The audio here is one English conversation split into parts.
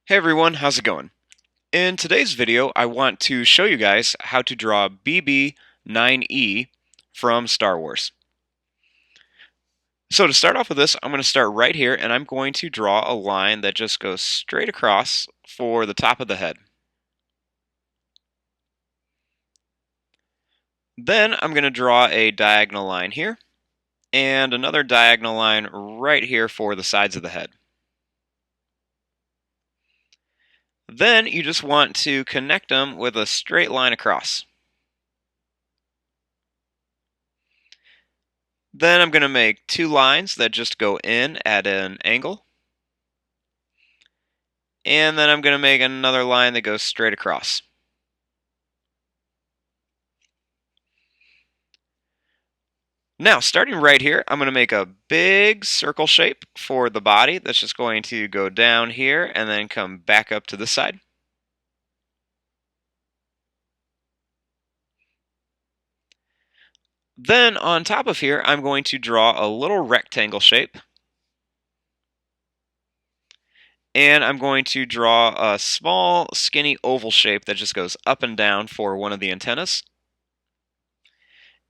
Hey everyone, how's it going? In today's video, I want to show you guys how to draw BB-9E from Star Wars. So to start off with this, I'm going to start right here and I'm going to draw a line that just goes straight across for the top of the head. Then I'm going to draw a diagonal line here and another diagonal line right here for the sides of the head. Then you just want to connect them with a straight line across. Then I'm going to make two lines that just go in at an angle. And then I'm going to make another line that goes straight across. Now, starting right here, I'm going to make a big circle shape for the body that's just going to go down here and then come back up to this side. Then on top of here, I'm going to draw a little rectangle shape. And I'm going to draw a small, skinny oval shape that just goes up and down for one of the antennas.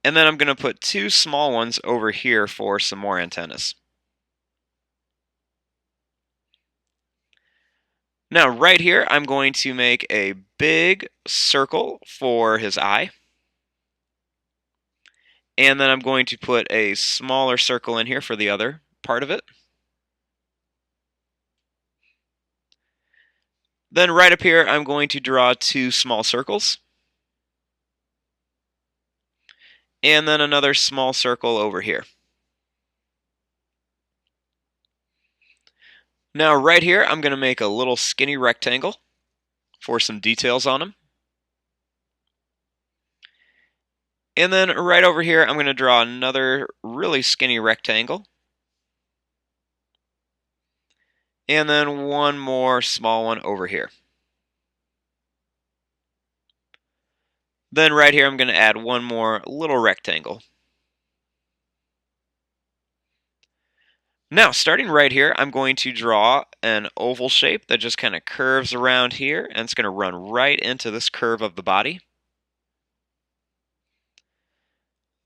And then I'm going to put two small ones over here for some more antennas. Now right here, I'm going to make a big circle for his eye. And then I'm going to put a smaller circle in here for the other part of it. Then right up here, I'm going to draw two small circles. And then another small circle over here. Now right here, I'm going to make a little skinny rectangle for some details on him. And then right over here, I'm going to draw another really skinny rectangle. And then one more small one over here. Then right here, I'm going to add one more little rectangle. Now, starting right here, I'm going to draw an oval shape that just kind of curves around here, and it's going to run right into this curve of the body.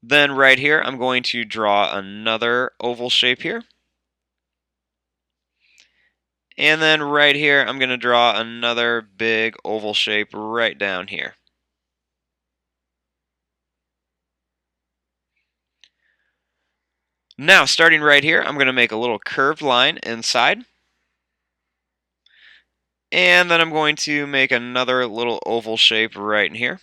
Then right here, I'm going to draw another oval shape here. And then right here, I'm going to draw another big oval shape right down here. Now, starting right here, I'm going to make a little curved line inside. And then I'm going to make another little oval shape right in here.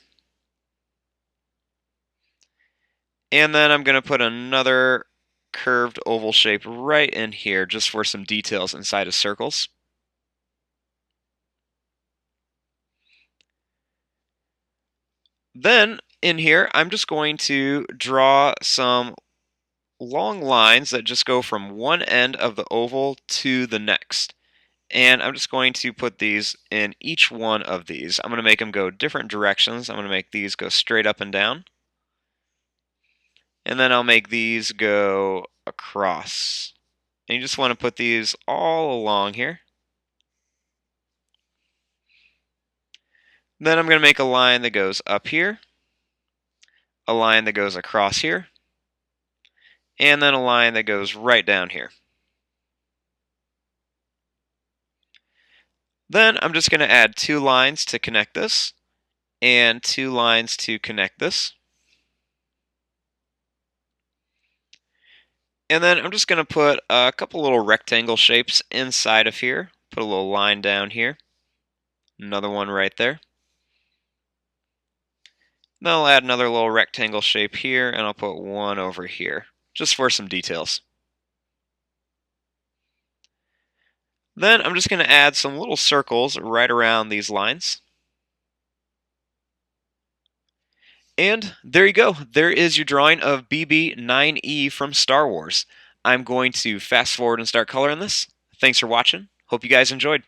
And then I'm going to put another curved oval shape right in here just for some details inside of circles. Then in here, I'm just going to draw some long lines that just go from one end of the oval to the next. And I'm just going to put these in each one of these. I'm going to make them go different directions. I'm going to make these go straight up and down. And then I'll make these go across. And you just want to put these all along here. Then I'm going to make a line that goes up here, a line that goes across here, and then a line that goes right down here. Then I'm just going to add two lines to connect this, and two lines to connect this. And then I'm just going to put a couple little rectangle shapes inside of here. Put a little line down here, another one right there. Then I'll add another little rectangle shape here, and I'll put one over here, just for some details. Then I'm just going to add some little circles right around these lines. And there you go. There is your drawing of BB-9E from Star Wars. I'm going to fast forward and start coloring this. Thanks for watching. Hope you guys enjoyed.